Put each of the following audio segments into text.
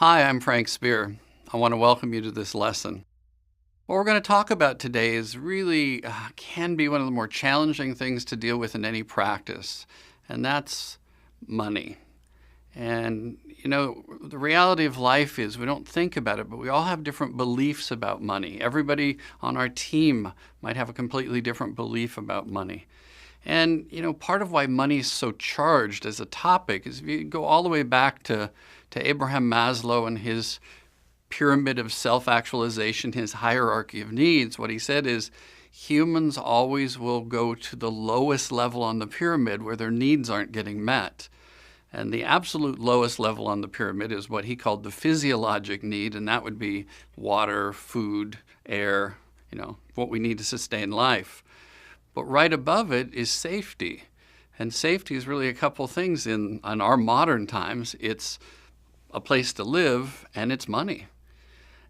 Hi, I'm Frank Spear. I want to welcome you to this lesson. What we're going to talk about today is really can be one of the more challenging things to deal with in any practice, and that's money. And, the reality of life is we don't think about it, but we all have different beliefs about money. Everybody on our team might have a completely different belief about money. And, part of why money is so charged as a topic is if you go all the way back to Abraham Maslow and his pyramid of self-actualization, his hierarchy of needs, what he said is humans always will go to the lowest level on the pyramid where their needs aren't getting met. And the absolute lowest level on the pyramid is what he called the physiologic need, and that would be water, food, air, what we need to sustain life. But right above it is safety. And safety is really a couple things in our modern times. It's a place to live and it's money.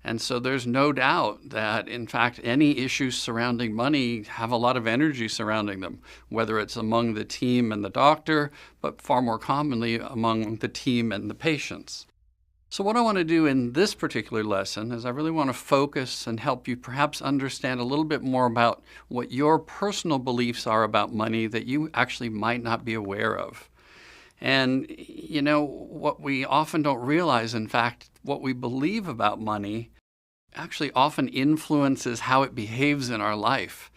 And so there's no doubt that, in fact, any issues surrounding money have a lot of energy surrounding them, whether it's among the team and the doctor, but far more commonly among the team and the patients. So what I want to do in this particular lesson is I really want to focus and help you perhaps understand a little bit more about what your personal beliefs are about money that you actually might not be aware of. And, what we often don't realize, in fact, what we believe about money actually often influences how it behaves in our life.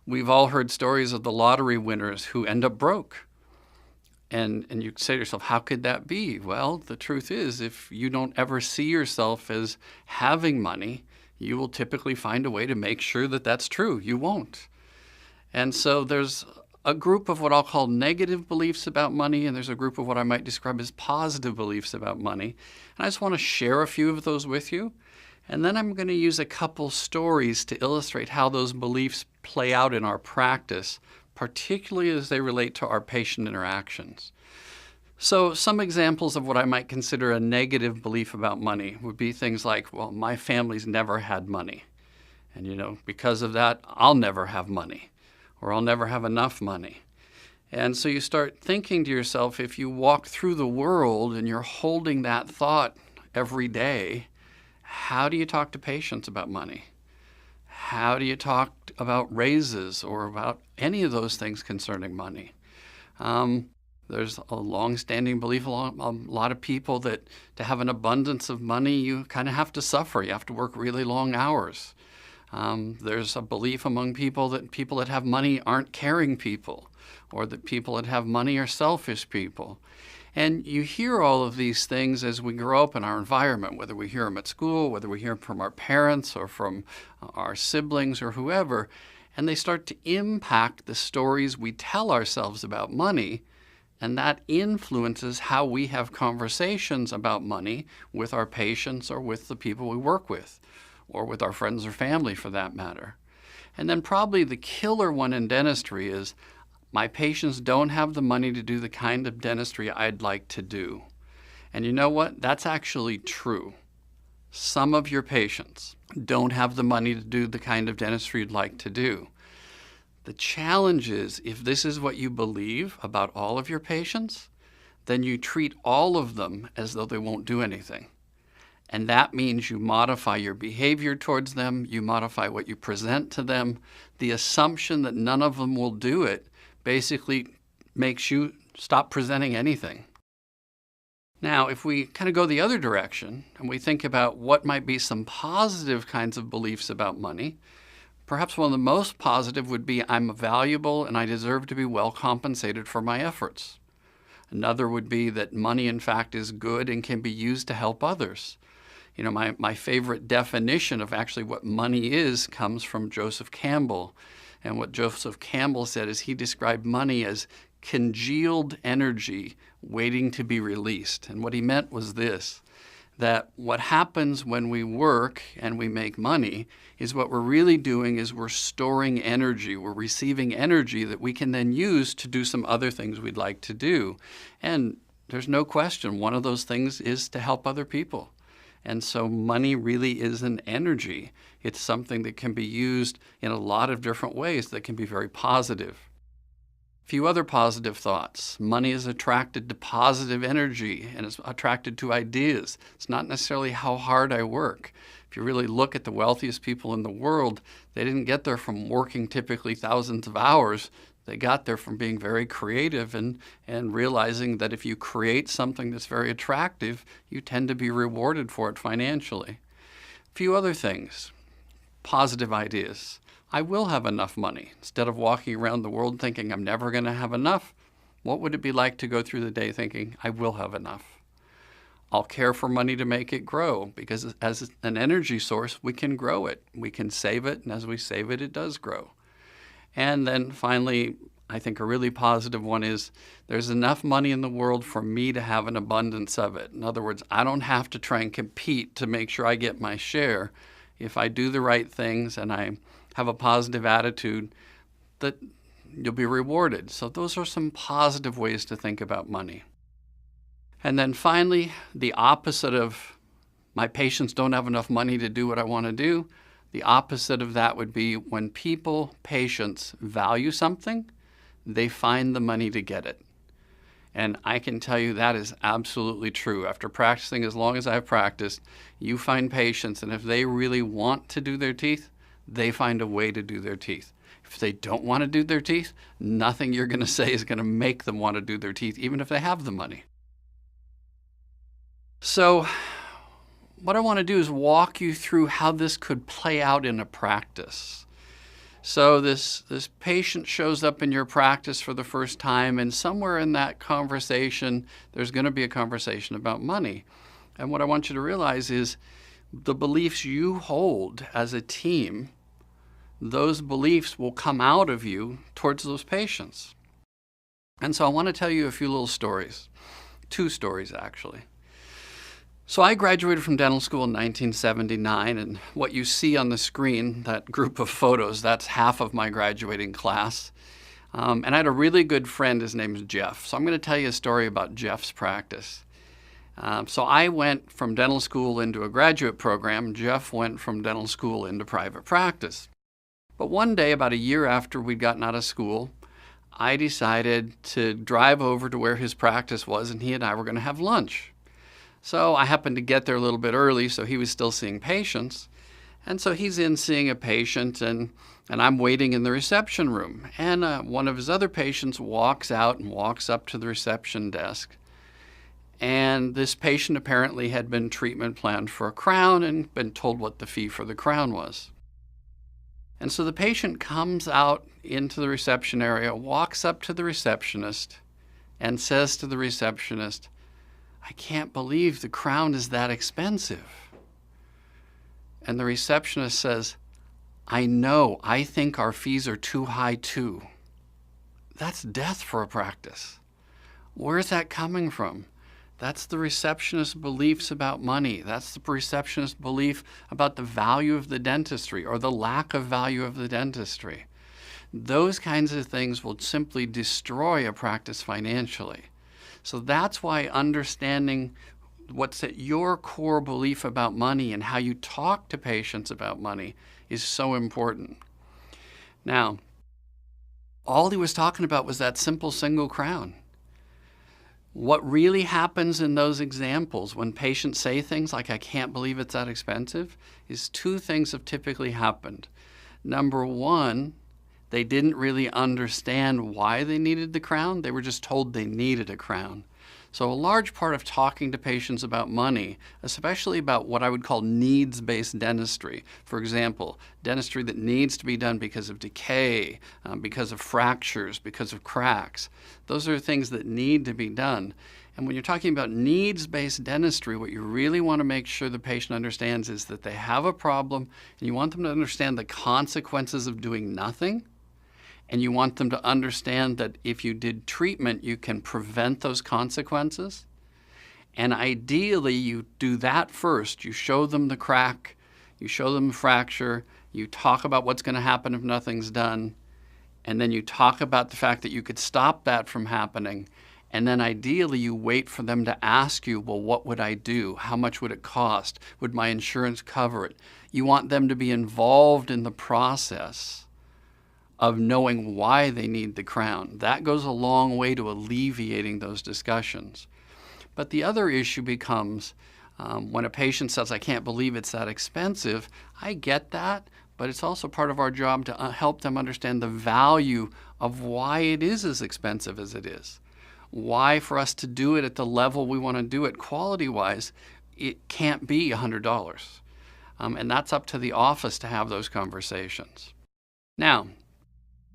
We've all heard stories of the lottery winners who end up broke. And you say to yourself, how could that be? Well, the truth is, if you don't ever see yourself as having money, you will typically find a way to make sure that that's true. You won't. And so there's a group of what I'll call negative beliefs about money, and there's a group of what I might describe as positive beliefs about money. And I just want to share a few of those with you. And then I'm going to use a couple stories to illustrate how those beliefs play out in our practice, particularly as they relate to our patient interactions. So some examples of what I might consider a negative belief about money would be things like, well, my family's never had money. And, because of that, I'll never have money, or I'll never have enough money. And so you start thinking to yourself, if you walk through the world and you're holding that thought every day, how do you talk to patients about money? How do you talk about raises or about any of those things concerning money? There's a long-standing belief among a lot of people that to have an abundance of money, you kind of have to suffer. You have to work really long hours. There's a belief among people that have money aren't caring people, or that people that have money are selfish people. And you hear all of these things as we grow up in our environment, whether we hear them at school, whether we hear them from our parents or from our siblings or whoever, and they start to impact the stories we tell ourselves about money, and that influences how we have conversations about money with our patients or with the people we work with, or with our friends or family for that matter. And then probably the killer one in dentistry is, my patients don't have the money to do the kind of dentistry I'd like to do. And you know what? That's actually true. Some of your patients don't have the money to do the kind of dentistry you'd like to do. The challenge is, if this is what you believe about all of your patients, then you treat all of them as though they won't do anything. And that means you modify your behavior towards them, you modify what you present to them. The assumption that none of them will do it basically makes you stop presenting anything. Now, if we kind of go the other direction and we think about what might be some positive kinds of beliefs about money, perhaps one of the most positive would be I'm valuable and I deserve to be well compensated for my efforts. Another would be that money, in fact, is good and can be used to help others. My favorite definition of actually what money is comes from Joseph Campbell. And what Joseph Campbell said is he described money as congealed energy waiting to be released. And what he meant was this, that what happens when we work and we make money is what we're really doing is we're storing energy. We're receiving energy that we can then use to do some other things we'd like to do. And there's no question, one of those things is to help other people. And so money really is an energy. It's something that can be used in a lot of different ways that can be very positive. Few other positive thoughts. Money is attracted to positive energy and it's attracted to ideas. It's not necessarily how hard I work. If you really look at the wealthiest people in the world, they didn't get there from working typically thousands of hours. They got there from being very creative and realizing that if you create something that's very attractive, you tend to be rewarded for it financially. A few other things. Positive ideas. I will have enough money. Instead of walking around the world thinking I'm never going to have enough, what would it be like to go through the day thinking I will have enough? I'll care for money to make it grow, because as an energy source, we can grow it. We can save it, and as we save it, it does grow. And then finally, I think a really positive one is there's enough money in the world for me to have an abundance of it. In other words, I don't have to try and compete to make sure I get my share. If I do the right things and I have a positive attitude, that you'll be rewarded. So those are some positive ways to think about money. And then finally, the opposite of my patients don't have enough money to do what I want to do. The opposite of that would be when patients value something, they find the money to get it. And I can tell you that is absolutely true. After practicing as long as I've practiced, you find patients, and if they really want to do their teeth, they find a way to do their teeth. If they don't want to do their teeth, nothing you're going to say is going to make them want to do their teeth, even if they have the money. So what I want to do is walk you through how this could play out in a practice. So this patient shows up in your practice for the first time, and somewhere in that conversation, there's going to be a conversation about money. And what I want you to realize is the beliefs you hold as a team, those beliefs will come out of you towards those patients. And so I want to tell you a few little stories, 2 stories actually. So I graduated from dental school in 1979, and what you see on the screen, that group of photos, that's half of my graduating class. And I had a really good friend, his name is Jeff. So I'm going to tell you a story about Jeff's practice. So I went from dental school into a graduate program. Jeff went from dental school into private practice. But one day, about a year after we'd gotten out of school, I decided to drive over to where his practice was, and he and I were going to have lunch. So I happened to get there a little bit early, so he was still seeing patients. And so he's in seeing a patient, and I'm waiting in the reception room. And one of his other patients walks out and walks up to the reception desk. And this patient apparently had been treatment planned for a crown and been told what the fee for the crown was. And so the patient comes out into the reception area, walks up to the receptionist, and says to the receptionist, "I can't believe the crown is that expensive." And the receptionist says, "I know, I think our fees are too high too." That's death for a practice. Where's that coming from? That's the receptionist's beliefs about money. That's the receptionist's belief about the value of the dentistry or the lack of value of the dentistry. Those kinds of things will simply destroy a practice financially. So that's why understanding what's at your core belief about money and how you talk to patients about money is so important. Now, all he was talking about was that simple single crown. What really happens in those examples when patients say things like, "I can't believe it's that expensive," is 2 things have typically happened. Number 1, they didn't really understand why they needed the crown. They were just told they needed a crown. So a large part of talking to patients about money, especially about what I would call needs-based dentistry, for example, dentistry that needs to be done because of decay, because of fractures, because of cracks, those are things that need to be done. And when you're talking about needs-based dentistry, what you really want to make sure the patient understands is that they have a problem, and you want them to understand the consequences of doing nothing. And you want them to understand that if you did treatment, you can prevent those consequences. And ideally, you do that first. You show them the crack, you show them the fracture, you talk about what's going to happen if nothing's done, and then you talk about the fact that you could stop that from happening. And then ideally, you wait for them to ask you, well, what would I do? How much would it cost? Would my insurance cover it? You want them to be involved in the process of knowing why they need the crown. That goes a long way to alleviating those discussions. But the other issue becomes when a patient says, I can't believe it's that expensive. I get that, but it's also part of our job to help them understand the value of why it is as expensive as it is. Why for us to do it at the level we want to do it quality-wise, it can't be $100. And that's up to the office to have those conversations. Now,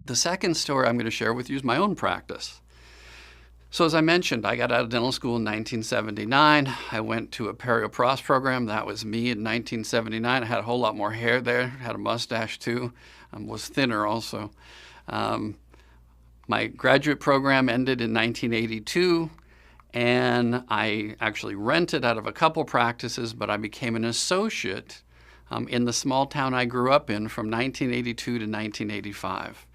the second story I'm going to share with you is my own practice. So as I mentioned, I got out of dental school in 1979. I went to a perio-pros program. That was me in 1979. I had a whole lot more hair there, had a mustache too, was thinner also. My graduate program ended in 1982, and I actually rented out of a couple practices, but I became an associate in the small town I grew up in from 1982 to 1985.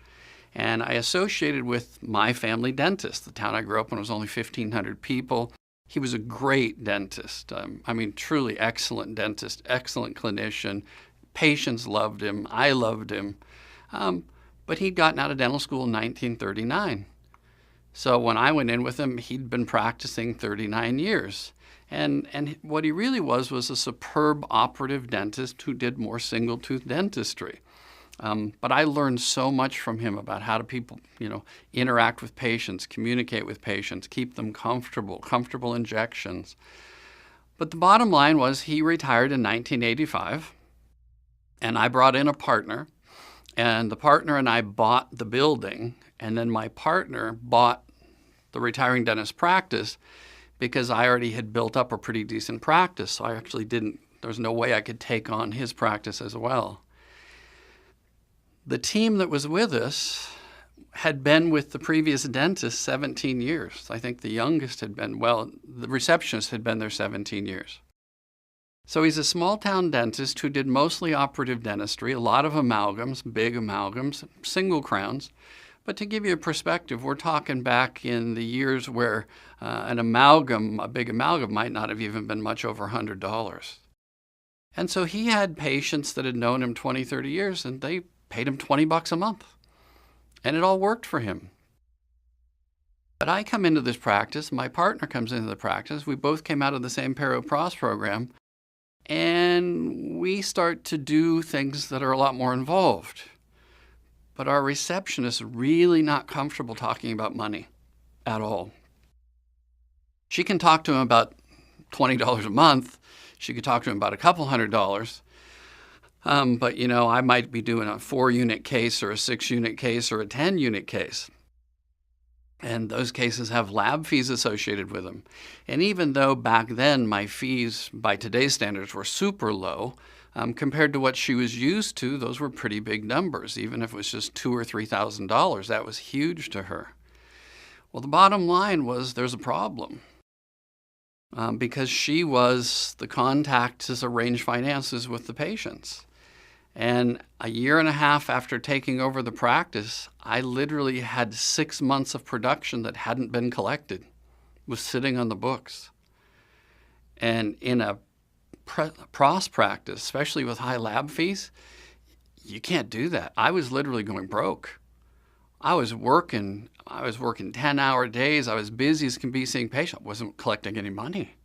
And I associated with my family dentist. The town I grew up in was only 1,500 people. He was a great dentist. Truly excellent dentist, excellent clinician. Patients loved him. I loved him. But he'd gotten out of dental school in 1939. So when I went in with him, he'd been practicing 39 years. And what he really was a superb operative dentist who did more single-tooth dentistry. But I learned so much from him about how do people, interact with patients, communicate with patients, keep them comfortable injections. But the bottom line was he retired in 1985, and I brought in a partner, and the partner and I bought the building, and then my partner bought the retiring dentist practice because I already had built up a pretty decent practice, so I actually there was no way I could take on his practice as well. The team that was with us had been with the previous dentist 17 years. I think the youngest the receptionist had been there 17 years. So he's a small town dentist who did mostly operative dentistry, a lot of amalgams, big amalgams, single crowns. But to give you a perspective, we're talking back in the years where a big amalgam might not have even been much over $100. And so he had patients that had known him 20, 30 years, and they paid him $20 a month. And it all worked for him. But I come into this practice, my partner comes into the practice, we both came out of the same perio-pros program, and we start to do things that are a lot more involved. But our receptionist is really not comfortable talking about money at all. She can talk to him about $20 a month. She could talk to him about a couple $100. But I might be doing a 4-unit case or a 6-unit case or a 10-unit case. And those cases have lab fees associated with them. And even though back then my fees by today's standards were super low, compared to what she was used to, those were pretty big numbers. Even if it was just $2,000 or $3,000, that was huge to her. Well, the bottom line was there's a problem. Because she was the contact to arrange finances with the patients. And a year and a half after taking over the practice, I literally had 6 months of production that hadn't been collected, was sitting on the books. And in a pros practice, especially with high lab fees, you can't do that. I was literally going broke. I was working 10-hour days. I was busy as can be seeing patients. I wasn't collecting any money.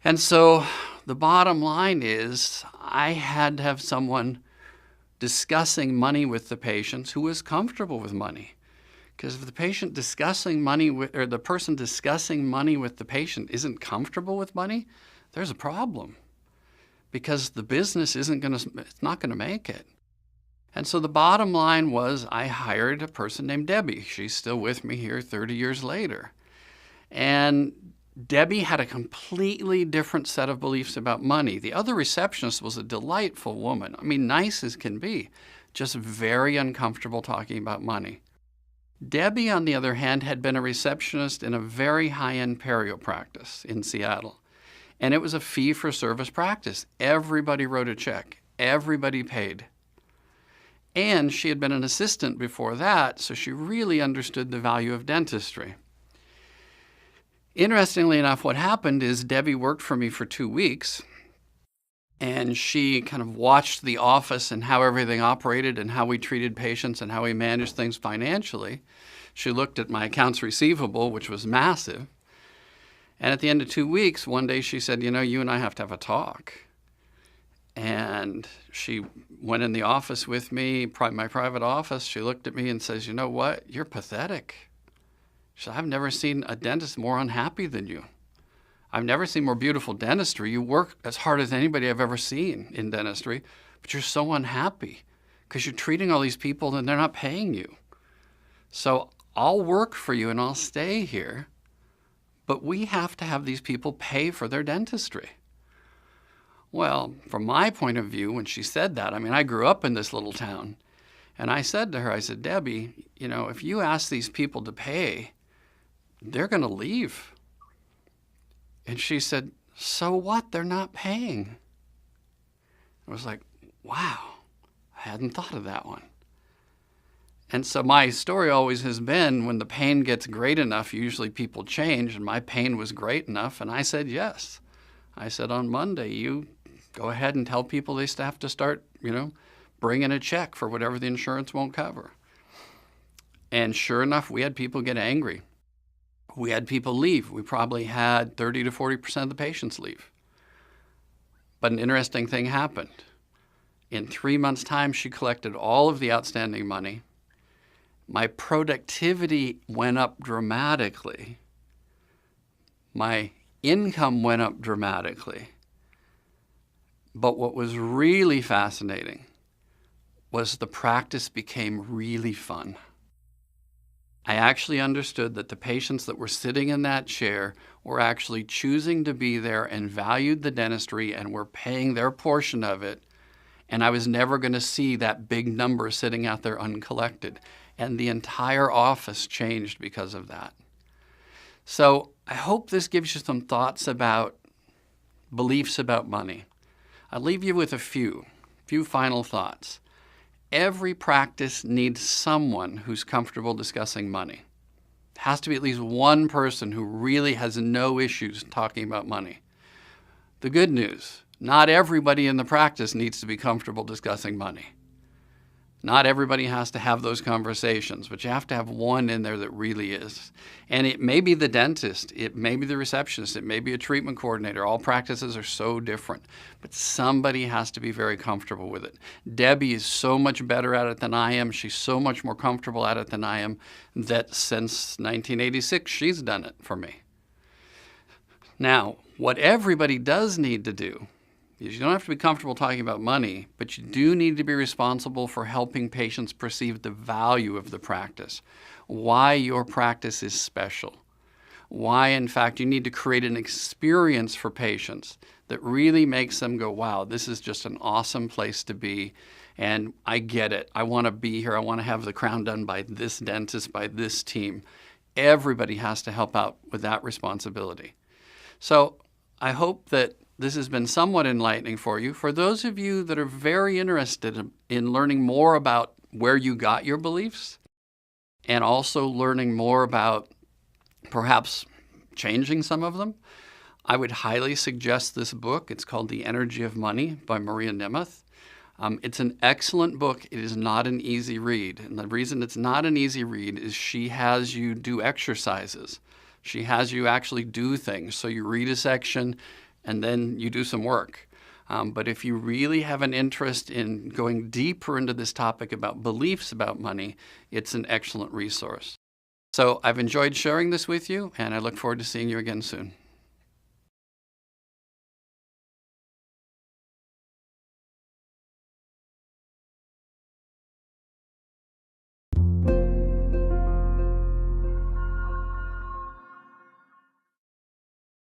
And so the bottom line is I had to have someone discussing money with the patients who was comfortable with money. Because if the person discussing money with the patient isn't comfortable with money, there's a problem. Because the business it's not going to make it. And so the bottom line was I hired a person named Debbie. She's still with me here 30 years later. And Debbie had a completely different set of beliefs about money. The other receptionist was a delightful woman. Nice as can be, just very uncomfortable talking about money. Debbie, on the other hand, had been a receptionist in a very high-end perio practice in Seattle. And it was a fee-for-service practice. Everybody wrote a check. Everybody paid. And she had been an assistant before that, so she really understood the value of dentistry. Interestingly enough, what happened is Debbie worked for me for 2 weeks, And she kind of watched the office and how everything operated and how we treated patients and how we managed things financially. She looked at my accounts receivable, which was massive. And at the end of 2 weeks, one day she said, you and I have to have a talk. And she went in the office with me, my private office. She looked at me and says, "You know what? You're pathetic." She said, "I've never seen a dentist more unhappy than you. I've never seen more beautiful dentistry. You work as hard as anybody I've ever seen in dentistry, but you're so unhappy because you're treating all these people and they're not paying you. So I'll work for you and I'll stay here, but we have to have these people pay for their dentistry." Well, from my point of view, when she said that, I grew up in this little town, and I said to her, I said, "Debbie, if you ask these people to pay, they're going to leave." And she said, "So what? They're not paying." I was like, wow, I hadn't thought of that one. And so my story always has been, when the pain gets great enough, usually people change, and my pain was great enough, and I said yes. I said, on Monday, you go ahead and tell people they have to start, bringing a check for whatever the insurance won't cover. And sure enough, we had people get angry. We had people leave. We probably had 30 to 40% of the patients leave. But an interesting thing happened. In 3 months' time, she collected all of the outstanding money. My productivity went up dramatically. My income went up dramatically. But what was really fascinating was the practice became really fun. I actually understood that the patients that were sitting in that chair were actually choosing to be there and valued the dentistry and were paying their portion of it. And I was never going to see that big number sitting out there uncollected. And the entire office changed because of that. So I hope this gives you some thoughts about beliefs about money. I'll leave you with a few final thoughts. Every practice needs someone who's comfortable discussing money. It has to be at least one person who really has no issues talking about money. The good news, not everybody in the practice needs to be comfortable discussing money. Not everybody has to have those conversations, but you have to have one in there that really is. And it may be the dentist, it may be the receptionist, it may be a treatment coordinator. All practices are so different, but somebody has to be very comfortable with it. Debbie is so much better at it than I am. She's so much more comfortable at it than I am that since 1986, she's done it for me. Now, what everybody does need to do is you don't have to be comfortable talking about money, but you do need to be responsible for helping patients perceive the value of the practice, why your practice is special, why, in fact, you need to create an experience for patients that really makes them go, wow, this is just an awesome place to be, and I get it. I want to be here. I want to have the crown done by this dentist, by this team. Everybody has to help out with that responsibility. So I hope that this has been somewhat enlightening for you. For those of you that are very interested in learning more about where you got your beliefs and also learning more about perhaps changing some of them, I would highly suggest this book. It's called The Energy of Money by Maria Nemeth. It's an excellent book. It is not an easy read. And the reason it's not an easy read is she has you do exercises. She has you actually do things. So you read a section and then you do some work. But if you really have an interest in going deeper into this topic about beliefs about money, it's an excellent resource. So I've enjoyed sharing this with you, and I look forward to seeing you again soon.